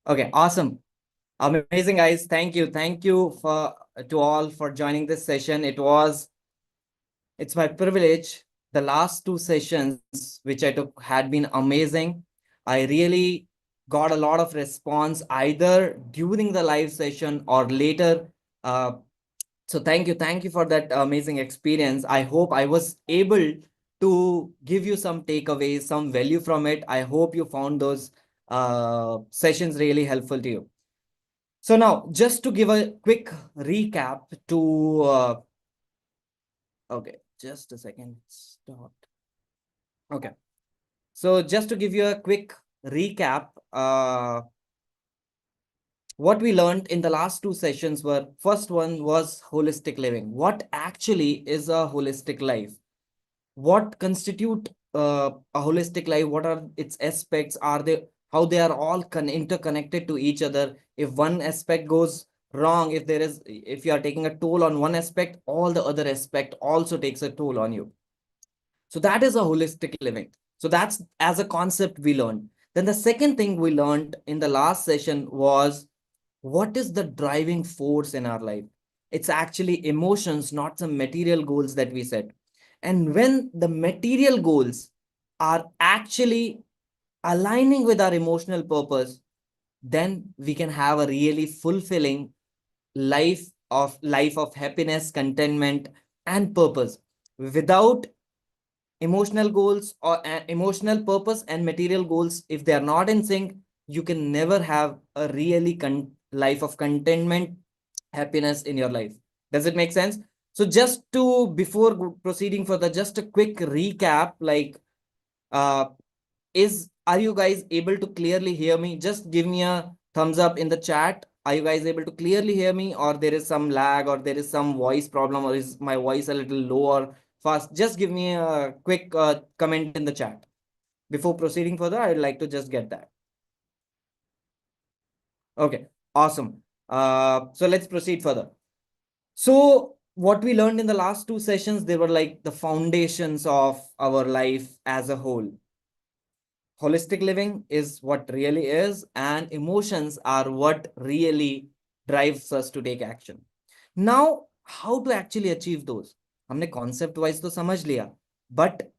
Okay, awesome. Amazing, guys. Thank you. Thank you for to all for joining this session. It's my privilege. The last two sessions which I took had been amazing. I really got a lot of response either during the live session or later. So thank you for that amazing experience. I hope I was able to give you some takeaways, some value from it. I hope you found those sessions really helpful to you. So now, just to give a quick recap to, okay, just a second, stop. Okay, so just to give you a quick recap, what we learned in the last two sessions were, first one was holistic living. What actually is a holistic life? What constitute a holistic life? What are its aspects? Are they, how they are all interconnected to each other? If one aspect goes wrong, if you are taking a toll on one aspect, all the other aspect also takes a toll on you. So that is a holistic living. So that's as a concept we learned. Then the second thing we learned in the last session was, what is the driving force in our life? It's actually emotions, not some material goals that we set. And when the material goals are actually aligning with our emotional purpose, then we can have a really fulfilling life of happiness, contentment, and purpose. Without emotional goals or emotional purpose and material goals, if they are not in sync, you can never have a really life of contentment, happiness in your life. Does it make sense? So just to, before proceeding further, just a quick recap, like, uh are you guys able to clearly hear me? Just give me a thumbs up in the chat. Are you guys able to clearly hear me, or there is some lag, or there is some voice problem, or is my voice a little low or fast? Just give me a quick comment in the chat. Before proceeding further, I'd like to just get that. Okay, awesome. So let's proceed further. So what we learned in the last two sessions, they were like the foundations of our life as a whole. Holistic living is what really is, and emotions are what really drives us to take action. Now, how to actually achieve those? हमने concept wise तो समझ लिया, but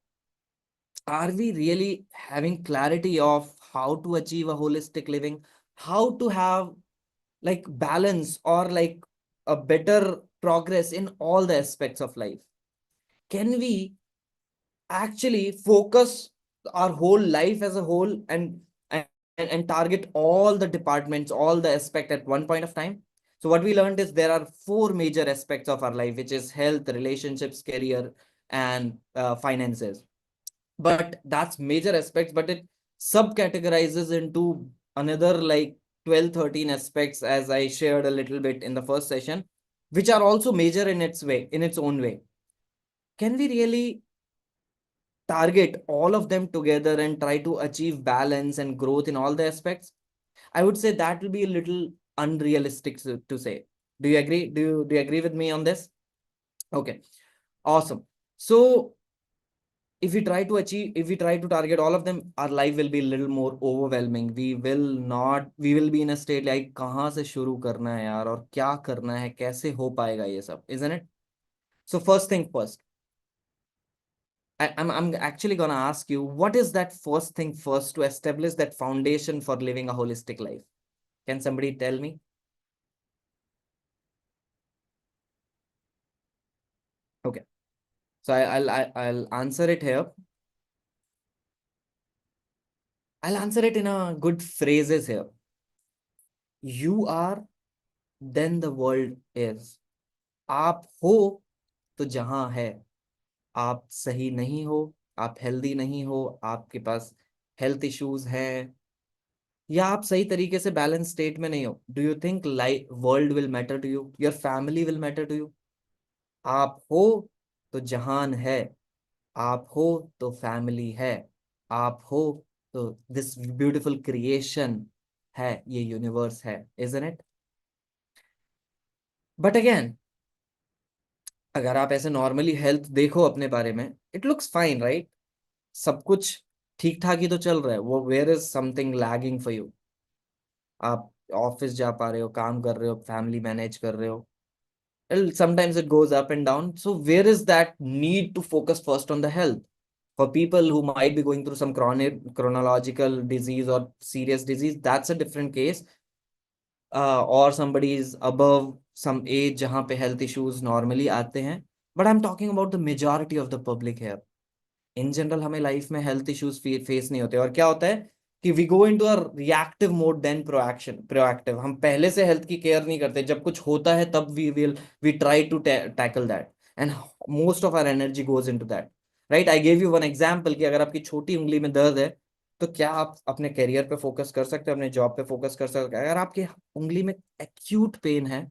are we really having clarity of how to achieve a holistic living? How to have like balance or like a better progress in all the aspects of life? Can we actually focus our whole life as a whole and target all the departments, all the aspect at one point of time? So what we learned is there are four major aspects of our life, which is health, relationships, career, and finances. But that's major aspects, but it subcategorizes into another like 12, 13 aspects, as I shared a little bit in the first session, which are also major in its way, in its own way. Can we really target all of them together and try to achieve balance and growth in all the aspects? I would say that will be a little unrealistic to say. Do you agree? Do you agree with me on this? Okay, awesome. So if we try to achieve, if we try to target all of them, our life will be a little more overwhelming. We will be in a state like, कहाँ से शुरू करना है यार, और क्या करना है, कैसे हो पाएगा ये सब, isn't it? So first thing first, I'm actually going to ask you, what is that first thing first to establish that foundation for living a holistic life? Can somebody tell me? Okay. So I'll answer it here. I'll answer it in a good phrases here. You are, then the world is. आप हो तो जहां है. आप सही नहीं हो, आप हेल्दी नहीं हो, आपके पास हेल्थ इश्यूज हैं, या आप सही तरीके से बैलेंस स्टेट में नहीं हो, do you think life world will matter to you? Your family will matter to you? आप हो तो जहान है, आप हो तो फैमिली है, आप हो तो दिस ब्यूटीफुल क्रिएशन है, ये यूनिवर्स है, इजंट इट? बट अगेन, अगर आप ऐसे नॉर्मली हेल्थ देखो अपने बारे में, इट लुक्स फाइन, राइट? सब कुछ ठीक ठाक ही तो चल रहा है, वो where is something lagging for you? आप ऑफिस जा पा रहे हो, काम कर रहे हो, फैमिली मैनेज कर रहे हो. Well, sometimes it goes up and down. So where is that need to focus first on the health? For people who might be going through some chronic chronological disease or serious disease, that's a different case. Or somebody is above some age जहाँ पे health issues normally आते हैं. But I'm talking about the majority of the public here. In general हमें life में health issues face नहीं होते. और क्या होता है कि we go into a reactive mode then proactive. हम पहले से हेल्थ की केयर नहीं करते, जब कुछ होता है तब we try to tackle that, and most of our energy goes into that. Right, I gave you one example कि अगर आपकी छोटी उंगली में दर्द है, तो क्या आप अपने करियर पे फोकस कर सकते हो, अपने जॉब पे फोकस कर सकते हो? अगर आपकी उंगली में एक्यूट पेन है,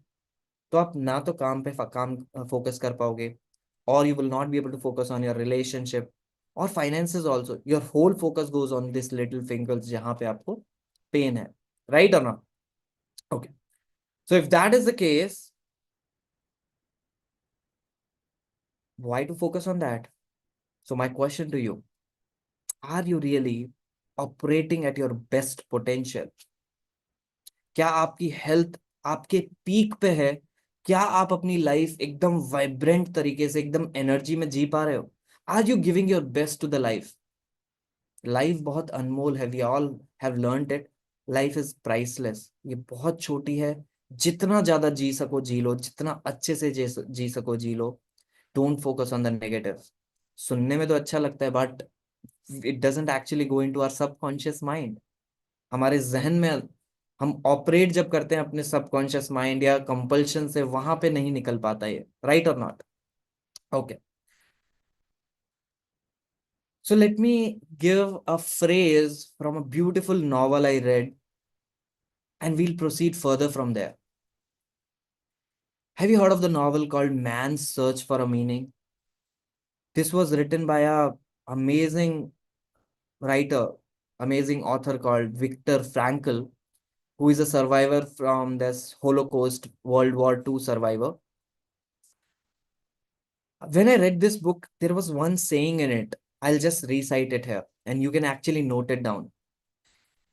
तो आप ना तो काम फोकस कर पाओगे, और you will not be able to focus on your relationship और finances also. Your whole focus goes on this little fingers जहां पे आपको पेन है. राइट और not? Okay, so if that is the case, why to focus on that? So my question to you, are you really operating at your best potential? क्या आपकी health आपके peak पे है? क्या आप अपनी लाइफ एकदम वाइब्रेंट तरीके से, एकदम एनर्जी में जी पा रहे हो? Are you giving your best to the life? Life बहुत अनमोल है, we all have learned it. Life is priceless, ये बहुत छोटी है. जितना ज्यादा जी सको जी लो, जितना अच्छे से जी सको जी लो. Don't focus on the negative. सुनने में तो अच्छा लगता है, but it doesn't actually go into our subconscious mind. हमारे जहन में हम ऑपरेट जब करते हैं अपने सबकॉन्शियस माइंड या कंपल्शन से, वहां पे नहीं निकल पाता ये. राइट और not? Okay, so let me give a phrase from a beautiful novel I read, and we'll proceed further from there. Have you heard of the novel called Man's Search for a Meaning? This was written by a amazing writer, amazing author called Viktor Frankl, who is a survivor from this Holocaust, World War II survivor. When I read this book, there was one saying in it. I'll just recite it here, and you can actually note it down.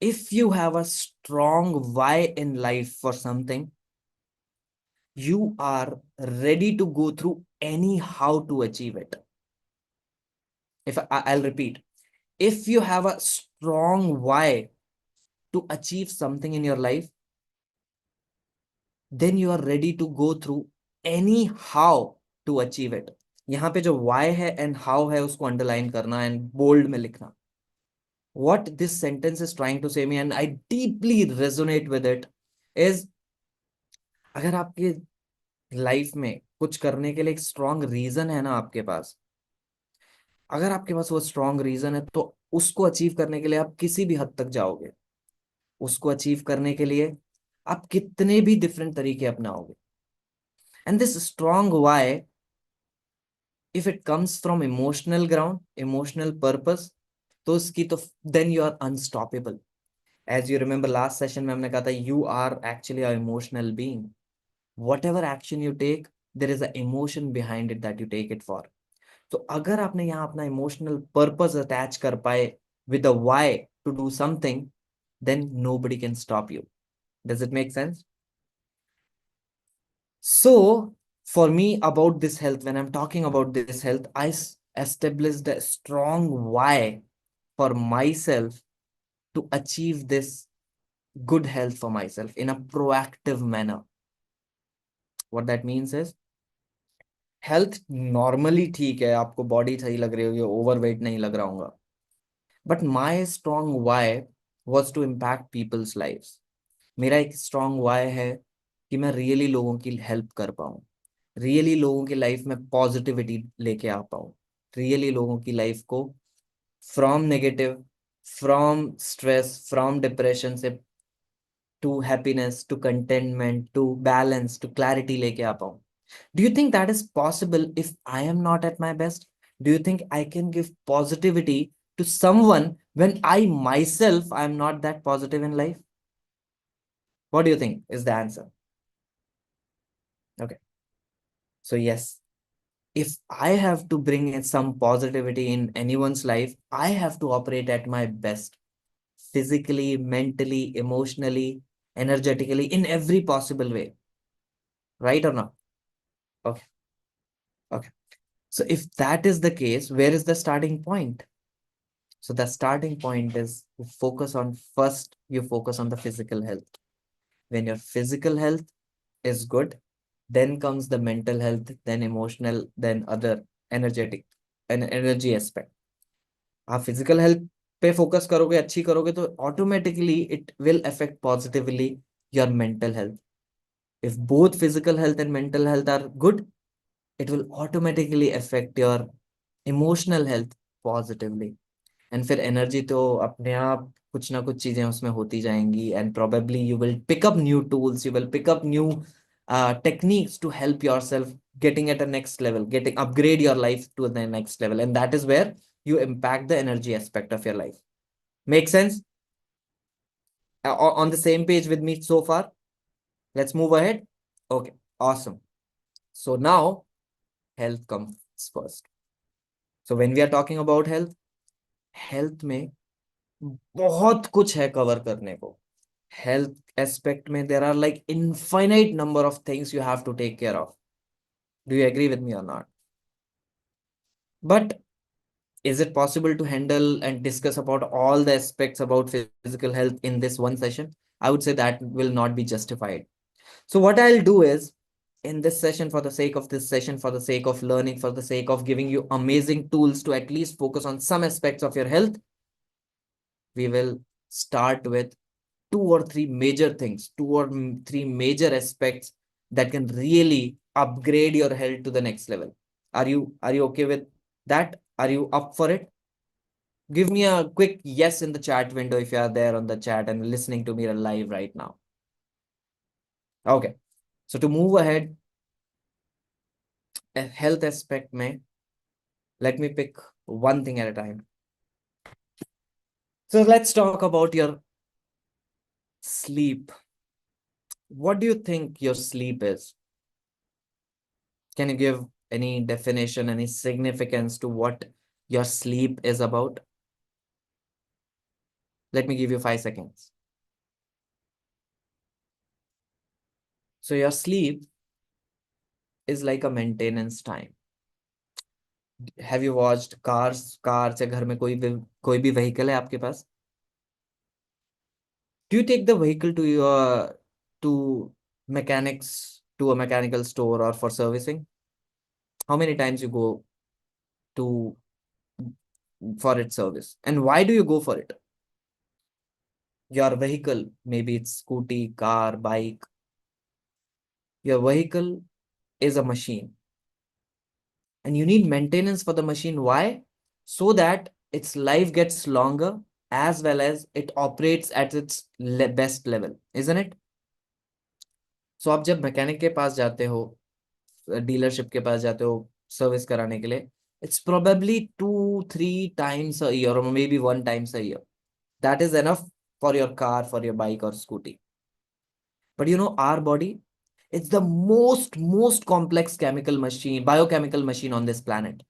If you have a strong why in life for something, you are ready to go through any how to achieve it. I'll repeat, if you have a strong why to achieve something in your life, then you are ready to go through any how to achieve it. यहाँ पे जो why है and how है उसको underline करना and bold में लिखना. What this sentence is trying to say me, and I deeply resonate with it, is अगर आपके लाइफ में कुछ करने के लिए एक स्ट्रॉन्ग रीजन है ना आपके पास, अगर आपके पास वो स्ट्रॉन्ग रीजन है, तो उसको अचीव करने के लिए आप किसी भी हद तक जाओगे. उसको अचीव करने के लिए आप कितने भी डिफरेंट तरीके अपनाओगे. And this strong why, if it comes from emotional ground, emotional purpose, तो उसकी तो then you are unstoppable. As you remember last session में हमने कहा था, you are actually a emotional being. whatever action you take, there is an emotion behind it that you take it for. तो अगर आपने यहाँ अपना इमोशनल पर्पस अटैच कर पाए with a why to do something, then nobody can stop you. Does it make sense? So for me, about this health, when I'm talking about this health, I established a strong why for myself to achieve this good health for myself in a proactive manner. What that means is, health normally ठीक है, आपको body सही लग रही होगी, overweight नहीं लग रहा होगा. But my strong why was to impact people's life. मेरा एक स्ट्रॉन्ग वाई है कि मैं रियली लोगों की हेल्प कर पाऊँ, रियली लोगों की लाइफ में पॉजिटिविटी लेके आ पाऊँ, रियली लोगों की लाइफ को from negative, from stress, from depression से to happiness, to contentment, to balance, to clarity लेके आ पाऊँ. Do you think that is possible if I am not at my best? Do you think I can give positivity to someone when I myself I am not that positive in life? What do you think is the answer? Okay. So yes, if I have to bring in some positivity in anyone's life, I have to operate at my best, physically, mentally, emotionally, energetically in every possible way. Right or not? Okay. Okay. So if that is the case, where is the starting point? So the starting point is you focus on first, you focus on the physical health. When your physical health is good, then comes the mental health, then emotional, then other energetic and energy aspect. आप physical health पे focus करोगे, अच्छी करोगे तो automatically it will affect positively your mental health. If both physical health and mental health are good, it will automatically affect your emotional health positively. And फिर energy तो अपने आप कुछ ना कुछ चीजें उसमें होती जाएंगी and probably you will pick up new tools, you will pick up new techniques to help yourself getting at a next level, getting upgrade your life to the next level, and that is where you impact the energy aspect of your life. Make sense? On the same page with me so far? Let's move ahead. Okay, awesome. So now health comes first. So when we are talking about health में बहुत कुछ है cover करने को. Health aspect में there are like infinite number of things you have to take care of. Do you agree with me or not? But is it possible to handle and discuss about all the aspects about physical health in this one session? I would say that will not be justified. So what I'll do is, in this session, for the sake of this session, for the sake of learning, for the sake of giving you amazing tools to at least focus on some aspects of your health, we will start with two or three major things, two or three major aspects that can really upgrade your health to the next level. Are you okay with that? Are you up for it? Give me a quick yes in the chat window if you are there on the chat and listening to me live right now. Okay. So to move ahead, a health aspect may, let me pick one thing at a time. So let's talk about your sleep. What do you think your sleep is? Can you give any definition, any significance to what your sleep is about? Let me give you 5 seconds. So your sleep is like a maintenance time. Have you watched cars? Cars या घर में कोई भी vehicle है आपके पास? Do you take the vehicle to mechanics, to a mechanical store or for servicing? How many times you go to for its service? And why do you go for it? Your vehicle, maybe it's scooty, car, bike. Your vehicle is a machine. And you need maintenance for the machine. Why? So that its life gets longer as well as it operates at its best level, isn't it? So आप जब mechanic के पास जाते हो, dealership के पास जाते हो service कराने के लिए, it's probably 2-3 times a year or maybe 1 times a year. That is enough for your car, for your bike or scooty. But you know, our body, it's the most complex chemical machine, biochemical machine on this planet.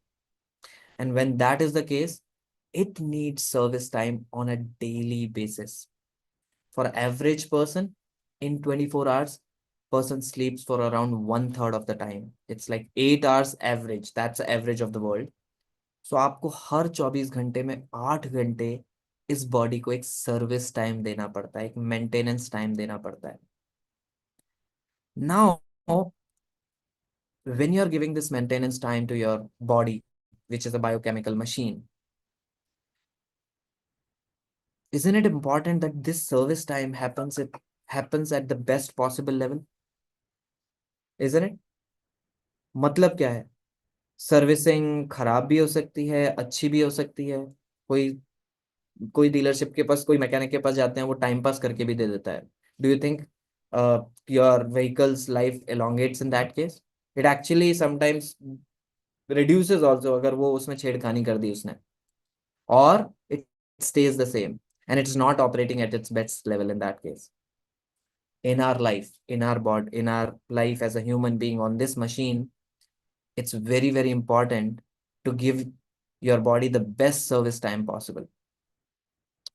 And when that is the case, it needs service time on a daily basis. For average person, in 24 hours, person sleeps for around 1/3 of the time. It's like 8 hours average. That's the average of the world. So आपको हर 24 घंटे में 8 घंटे इस body को एक service time देना पड़ता है, एक मेंटेनेंस टाइम देना पड़ता है. Now, when you're giving this maintenance time to your body, which is a biochemical machine, isn't it important that this service time happens at the best possible level? Isn't it? मतलब क्या है? Servicing खराब भी हो सकती है, अच्छी भी हो सकती है. कोई कोई डीलरशिप के पास, कोई मैकेनिक के पास जाते हैं, वो टाइम पास करके भी दे देता है. Do you think your vehicles life elongates in that case? It actually sometimes reduces also अगर वो उसमें छेड़खानी कर दी उसने, or it stays the same and it's not operating at its best level in that case. In our life, in our body, in our life as a human being on this machine, it's very important to give your body the best service time possible.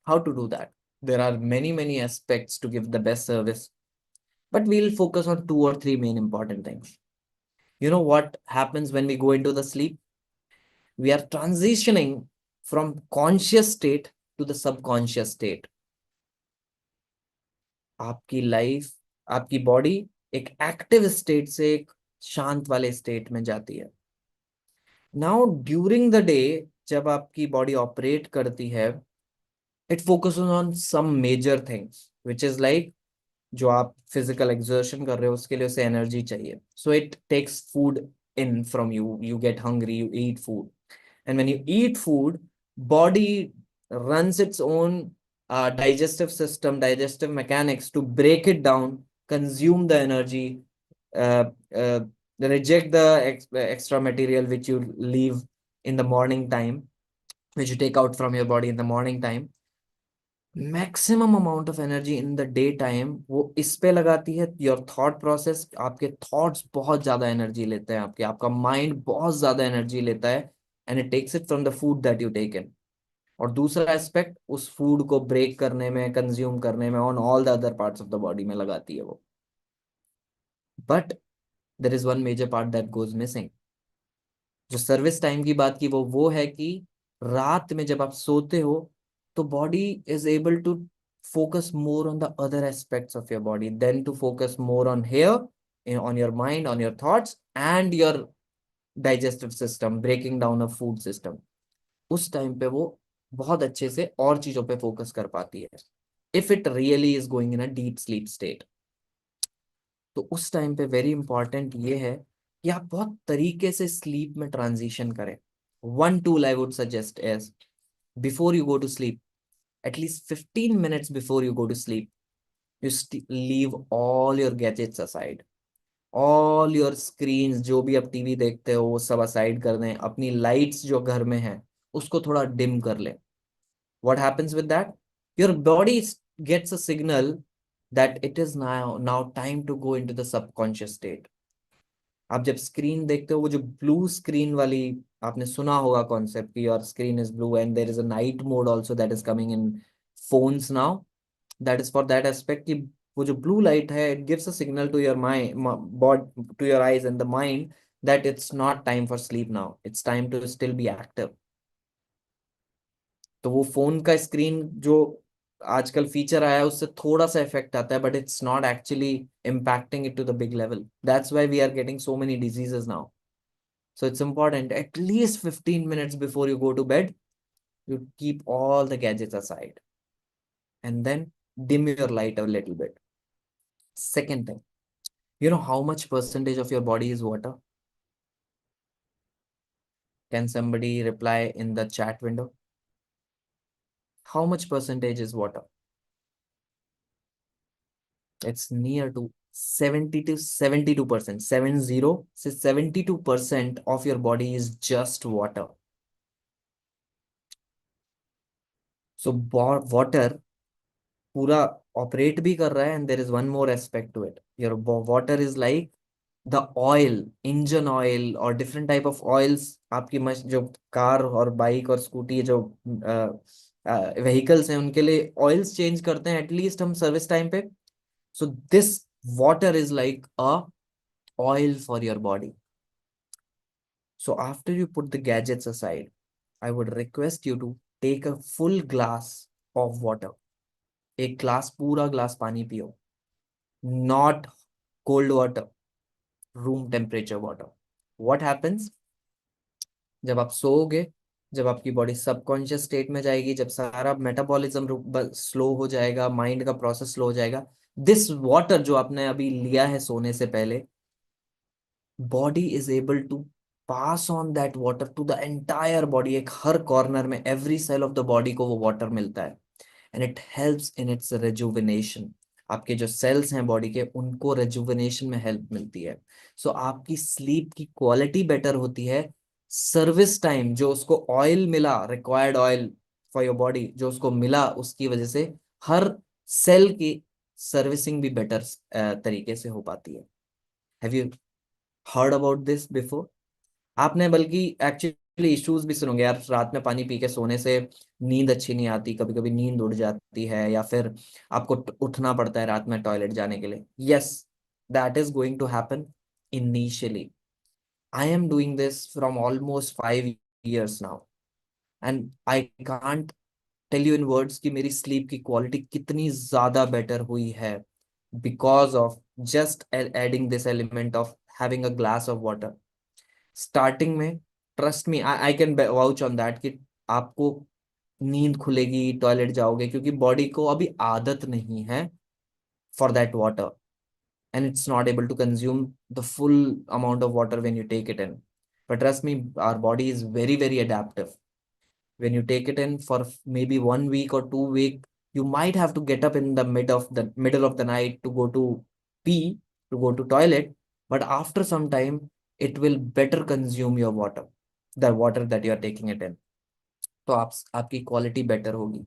How to do that? There are many aspects to give the best service, but we'll focus on two or three main important things. You know what happens when we go into the sleep? We are transitioning from conscious state to the subconscious state. आपकी life, आपकी body एक active state से एक शांत वाले state में जाती है. नाउ ड्यूरिंग द डे जब आपकी बॉडी ऑपरेट करती है, it focuses on some major things which is like, जो आप फिजिकल एक्सर्शन कर रहे हो उसके लिए उसे एनर्जी चाहिए. So it takes food in from you. You get hungry, you eat food, and when you eat food, body runs its own digestive system, digestive mechanics to break it down, consume the energy, uh, uh, reject the extra material which you leave in the morning time, which you take out from your body in the morning time. Maximum amount of energy in the day time वो इस पे लगाती है. Your thought process, आपके thoughts बहुत ज्यादा energy लेते हैं, आपका माइंड बहुत ज्यादा एनर्जी लेता है, and it takes it from the food that you take in. और दूसरा एस्पेक्ट उस फूड को ब्रेक करने में, कंज्यूम करने में, on all the other parts of the body में लगाती है वो. But there is one major part that goes missing. जो सर्विस टाइम की बात की वो है कि रात में जब आप सोते हो तो body is able to focus more on the other aspects of your body than to focus more on here, on your mind, on your thoughts and your digestive system, breaking down a food system. उस time पे वो बहुत अच्छे से और चीजों पे focus कर पाती है, if it really is going in a deep sleep state. तो उस टाइम पे वेरी इंपॉर्टेंट ये है कि आप बहुत तरीके से स्लीप में ट्रांजिशन करें. One tool I would suggest is, before you go to sleep, at least 15 minutes before you go to sleep, you leave all your gadgets aside. All your screens, जो भी आप टीवी देखते हो वो सब aside कर दें. अपनी लाइट्स जो घर में है उसको थोड़ा डिम कर लें. What happens with that? Your body gets a signal that it is now time to go into the subconscious state. आप जब स्क्रीन देखते हो, वो जो ब्लू स्क्रीन वाली, आपने सुना होगा कॉन्सेप्ट कि your screen is blue and there is a night mode also that is coming in phones now. That is for that aspect कि वो जो ब्लू लाइट है, it gives a signal to your mind, body, to your eyes and the mind that it's not time for sleep now, it's time to still be active. तो वो phone का screen जो आजकल feature आया है उससे थोड़ा सा इफेक्ट आता है, but it's not actually impacting it to the big level. That's why we are getting so many diseases now. So it's important at least 15 minutes before you go to bed, you keep all the gadgets aside and then dim your light a little bit. Second thing, you know how much percentage of your body is water? Can somebody reply in the chat window? How much percentage is water? It's near to 70 to 72%. 70 to 72% of your body is just water. So water पूरा operate भी कर रहा है, and there is one more aspect to it. Your water is like the oil, engine oil और different type of oils. आपकी जो car और bike और स्कूटी जो व्हीकल्स हैं उनके लिए ऑयल्स चेंज करते हैं एटलीस्ट हम सर्विस टाइम पे. So this water is like a oil for your body. So after you put the gadgets aside, I would request you to take a full glass of water. एक glass, पूरा glass पानी पियो. Not cold water, room temperature water. What happens जब आप सोओगे, जब आपकी body subconscious state में जाएगी, जब सारा मेटाबॉलिज्म स्लो हो जाएगा, माइंड का प्रोसेस स्लो हो जाएगा, दिस वाटर जो आपने अभी लिया है सोने से पहले, body is able to pass on that water to the entire body. एक हर कॉर्नर में, every cell of the body को वो वाटर मिलता है, and it helps in its rejuvenation. आपके जो सेल्स हैं बॉडी के, उनको रेजुविनेशन में हेल्प मिलती है. सो आपकी स्लीप की क्वालिटी बेटर होती है. सर्विस टाइम जो उसको ऑयल मिला, required oil for your body जो उसको मिला, उसकी वजह से हर सेल की सर्विसिंग भी बेटर तरीके से हो पाती है. Have you heard about this before? आपने बल्कि एक्चुअली इश्यूज भी सुनोगे यार, रात में पानी पी के सोने से नींद अच्छी नहीं आती, कभी कभी नींद उड़ जाती है, या फिर आपको उठना पड़ता है रात में टॉयलेट जाने के लिए। Yes, that is going to happen initially. I am doing this from almost 5 years now, and I can't tell you in words कि मेरी स्लीप की क्वालिटी कितनी ज्यादा बेटर हुई है, because of just adding this element of having a glass of water starting में। Trust me, I can vouch on that कि आपको नींद खुलेगी, टॉयलेट जाओगे, क्योंकि बॉडी को अभी आदत नहीं है for that water, and it's not able to consume the full amount of water when you take it in. But trust me, our body is very, very adaptive. When you take it in for maybe 1 week or 2 week, you might have to get up in the middle of the night to go to pee, to go to toilet. But after some time, it will better consume your water, the water that you are taking it in. तो आपकी quality better होगी.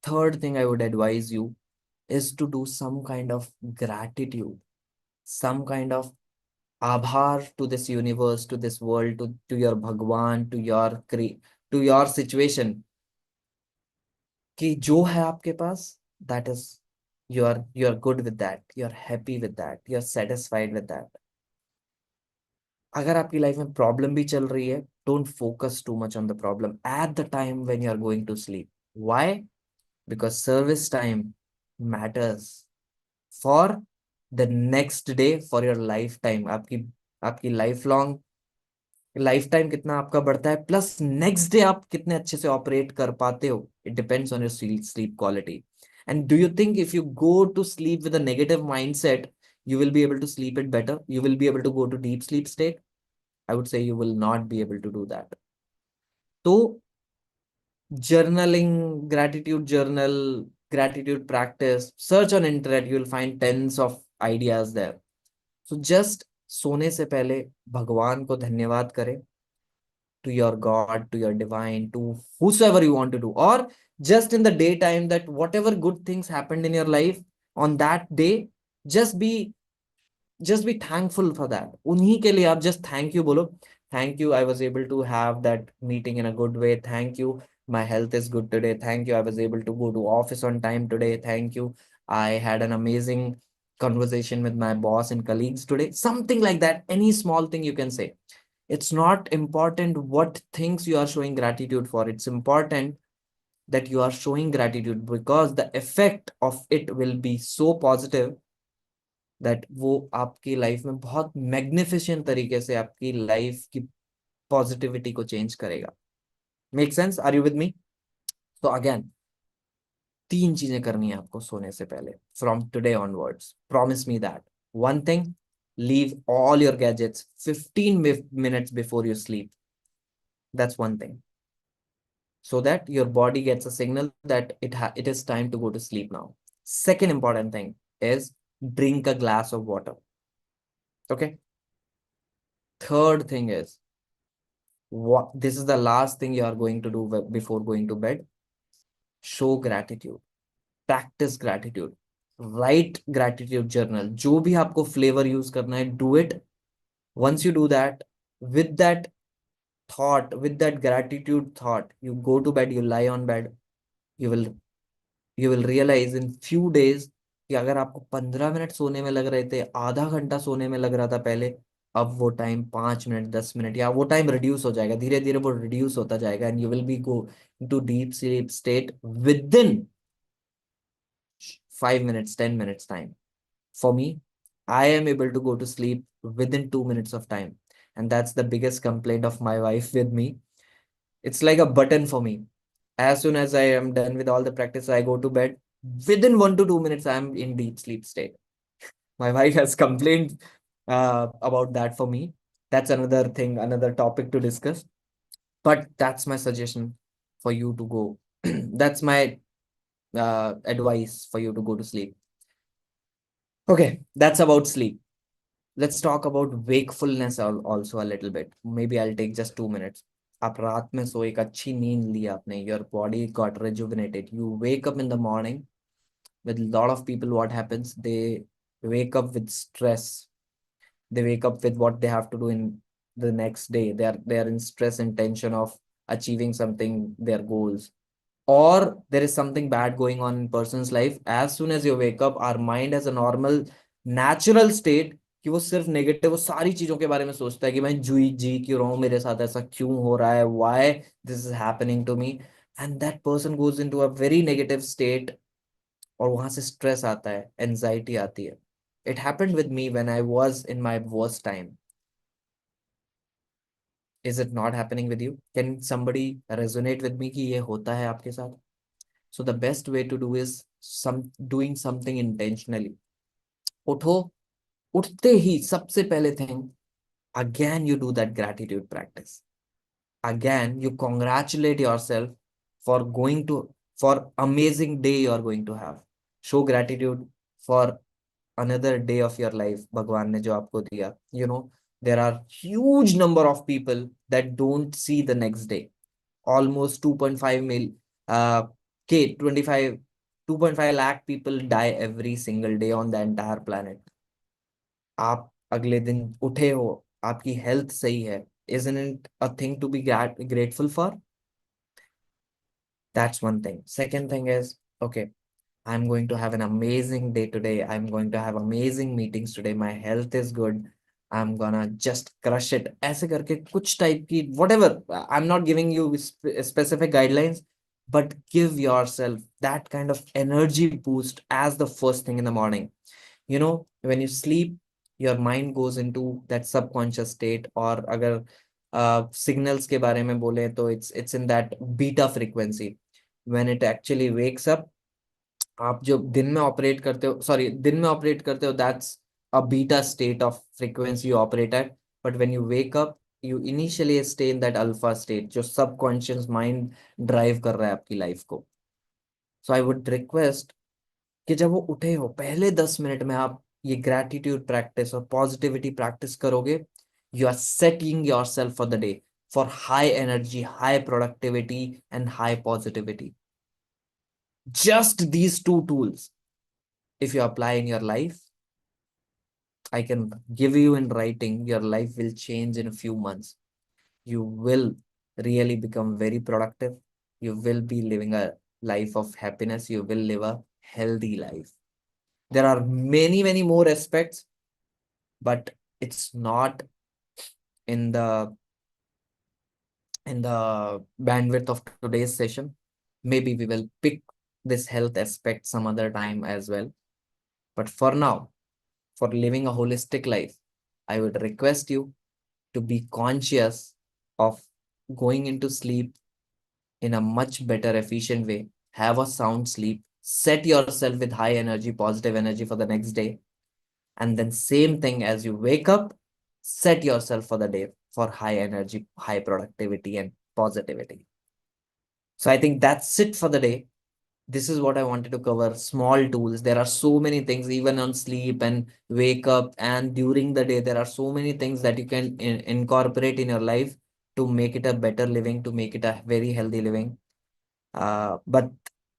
Third thing I would advise you is to do some kind of gratitude, some kind of आभार to this universe, to this world, to your भगवान, to your situation, कि जो है आपके पास, that is, you are good with that, you are happy with that, you are satisfied with that. अगर आपकी life में problem भी चल रही है, don't focus too much on the problem at the time when you are going to sleep. Why? Because service time matters for the next day, for your lifetime. आपकी life long life time कितना आपका बढ़ता है, plus next day आप कितने अच्छे से operate कर पाते हो, it depends on your sleep quality. And do you think if you go to sleep with a negative mindset, you will be able to sleep it better, you will be able to go to deep sleep state? I would say you will not be able to do that. तो journaling, gratitude journal, gratitude practice, search on internet, you will find tens of ideas there. So just सोने से पहले भगवान को धन्यवाद करें, to your God, to your divine, to whosoever you want to do, or just in the daytime, that whatever good things happened in your life on that day, just be thankful for that. उन्हीं के लिए आप just thank you बोलो. Thank you, I was able to have that meeting in a good way. Thank you, my health is good today. Thank you, I was able to go to office on time today. Thank you, I had an amazing conversation with my boss and colleagues today. Something like that. Any small thing you can say. It's not important what things you are showing gratitude for. It's important that you are showing gratitude because the effect of it will be so positive that वो आपकी life में बहुत magnificent तरीके से आपकी life की positivity को change करेगा. Make sense? Are you with me? तो अगेन 3 चीजें करनी है आपको सोने से पहले from today onwards. Promise me that. One thing, leave all your gadgets 15 minutes before you sleep. That's one thing, so that your body gets a signal that it is time to go to sleep now. Second important thing is drink a glass of water. Okay. Third thing is, what this is the last thing you are going to do before going to bed. Show gratitude, practice gratitude, write gratitude journal. जो भी आपको flavor use करना है, do it. Once you do that, with that thought, with that gratitude thought, you go to bed, you lie on bed, you will realize in few days कि अगर आपको 15 minute सोने में लग रहे थे, आधा घंटा सोने में लग रहा था पहले, अब वो टाइम 5 मिनट, 10 मिनट, या वो टाइम रिड्यूस हो जाएगा. धीरे धीरे वो रिड्यूस होता जाएगा and you will be go to deep sleep state within 5 minutes, 10 minutes time. For me, I am able to go to sleep within 2 minutes of time, and that's the biggest complaint of my wife with me. It's like a button for me. As soon as I am done with all the practice, I go to bed. Within 1 to 2 minutes, I'm in deep sleep state. My wife has complained about that for me. That's another thing, another topic to discuss. But that's my suggestion for you to go. That's my advice for you to go to sleep. Okay, that's about sleep. Let's talk about wakefulness also a little bit. Maybe I'll take just 2 minutes. आप रात में सो, एक अच्छी नींद ली आपने, your body got rejuvenated. You wake up in the morning. With a lot of people, what happens? They wake up with stress. They wake up with what they have to do in the next day. They are in stress and tension of achieving something, their goals, or there is something bad going on in person's life. As soon as you wake up, our mind has a normal natural state कि वो सिर्फ negative, वो सारी चीजों के बारे में सोचता है कि मैं जी क्यों रहा हूँ, मेरे साथ ऐसा क्यों हो रहा है, why this is happening to me, and that person goes into a very negative state. और वहां से स्ट्रेस आता है, एंजाइटी आती है. It happened with me when I was in my worst time. Is it not happening with you? Can somebody resonate with me कि ये होता है आपके साथ? So the best way to do is doing something intentionally. उठो, उठते ही सबसे पहले thing, again you do that gratitude practice. Again you congratulate yourself for going to, for amazing day you are going to have. Show gratitude for another day of your life भगवान ने जो आपको दिया. You know, there are huge number of people that don't see the next day. Almost 2.5 mil, K 25 2.5 lakh people die every single day on the entire planet. आप अगले दिन उठे हो, आपकी हेल्थ सही है, isn't it a thing to be grateful for? That's one thing. Second thing is, okay, I'm going to have an amazing day today. I'm going to have amazing meetings today. My health is good. I'm gonna just crush it. ऐसे करके कुछ type की whatever. I'm not giving you specific guidelines, but give yourself that kind of energy boost as the first thing in the morning. You know, when you sleep, your mind goes into that subconscious state. और अगर signals के बारे में बोले तो it's in that beta frequency. When it actually wakes up, आप जो दिन में ऑपरेट करते हो, सॉरी दिन में ऑपरेट करते हो, that's a beta state of frequency you operate at. But when you wake up, you initially stay in that alpha state, जो सबकॉन्शियस माइंड ड्राइव कर रहा है आपकी लाइफ को. सो आई वुड रिक्वेस्ट कि जब वो उठे हो, पहले 10 मिनट में आप ये ग्रैटिट्यूड प्रैक्टिस और पॉजिटिविटी प्रैक्टिस करोगे. You are setting yourself for the day, for high energy, high productivity and high positivity. Just these two tools, if you apply in your life, I can give you in writing, your life will change in a few months. You will really become very productive. You will be living a life of happiness. You will live a healthy life. There are many, many more aspects, but it's not in the bandwidth of today's session. Maybe we will pick this health aspect some other time as well. But for now, for living a holistic life, I would request you to be conscious of going into sleep in a much better, efficient way. Have a sound sleep. Set yourself with high energy, positive energy for the next day. And then same thing as you wake up, set yourself for the day for high energy, high productivity and positivity. So I think that's it for the day. This is what I wanted to cover. Small tools. There are so many things, even on sleep and wake up and during the day. There are so many things that you can incorporate in your life to make it a better living, to make it a very healthy living. But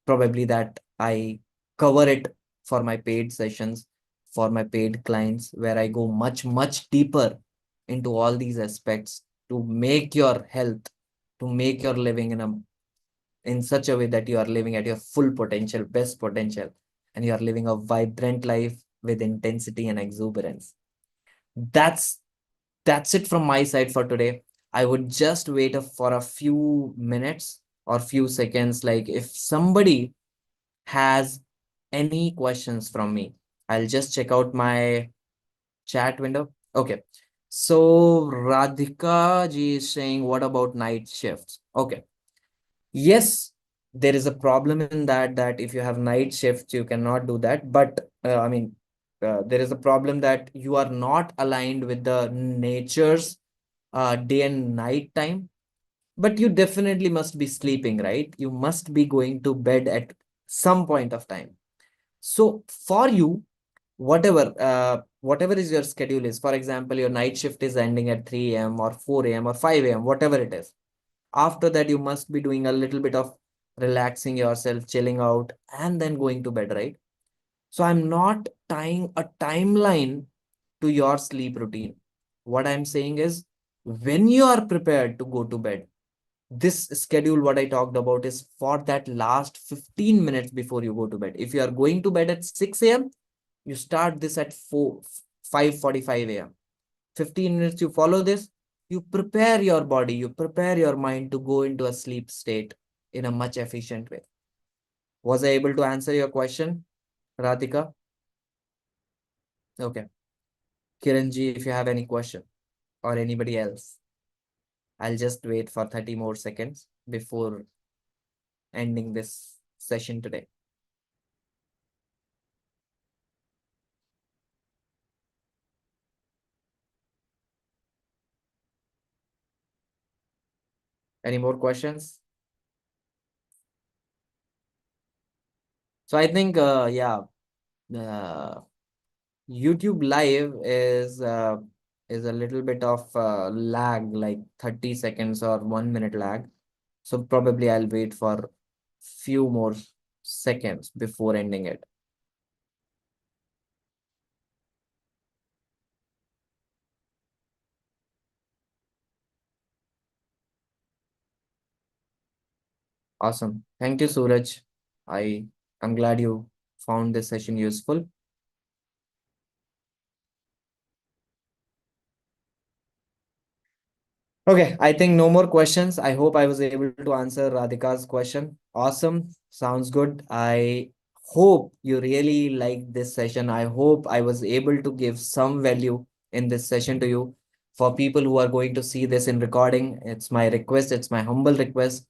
probably that I cover it for my paid sessions, for my paid clients, where I go much, much deeper into all these aspects to make your health, to make your living in such a way that you are living at your full potential, best potential, and you are living a vibrant life with intensity and exuberance. That's it from my side for today. I would just wait for a few minutes or few seconds. Like if somebody has any questions from me, I'll just check out my chat window. Okay. So Radhika ji is saying, what about night shifts? Okay. Yes, there is a problem in that if you have night shifts, you cannot do that. But there is a problem that you are not aligned with the nature's day and night time. But you definitely must be sleeping, right? You must be going to bed at some point of time. So for you, whatever is your schedule is, for example, your night shift is ending at 3 a.m. or 4 a.m. or 5 a.m., whatever it is. After that, you must be doing a little bit of relaxing yourself, chilling out, and then going to bed, right? So I'm not tying a timeline to your sleep routine. What I'm saying is, when you are prepared to go to bed, this schedule, what I talked about, is for that last 15 minutes before you go to bed. If you are going to bed at 6 a.m., you start this at 5:45 a.m. 15 minutes, you follow this, you prepare your body, you prepare your mind to go into a sleep state in a much efficient way. Was I able to answer your question, Radhika? Okay. Kiranji, if you have any question or anybody else, I'll just wait for 30 more seconds before ending this session today. Any more questions? So I think, yeah, YouTube live is a little bit of lag, like 30 seconds or 1 minute lag. So probably I'll wait for few more seconds before ending it. Awesome. Thank you, Suraj. I'm glad you found this session useful. Okay, I think no more questions. I hope I was able to answer Radhika's question. Awesome. Sounds good. I hope you really liked this session. I hope I was able to give some value in this session to you. For people who are going to see this in recording, it's my request, it's my humble request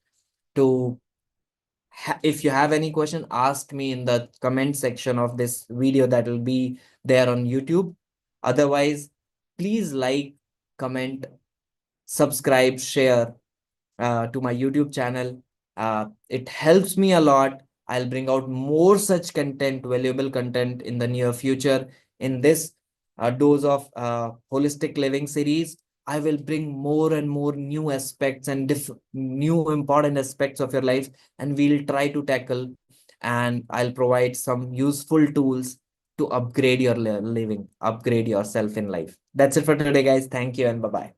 to, if you have any question, ask me in the comment section of this video that will be there on YouTube. Otherwise, please like, comment, subscribe, share to my YouTube channel. It helps me a lot. I'll bring out more such content, valuable content in the near future. In this dose of holistic living series, I will bring more and more new aspects and new important aspects of your life, and we'll try to tackle, and I'll provide some useful tools to upgrade your living, upgrade yourself in life. That's it for today, guys. Thank you and bye-bye.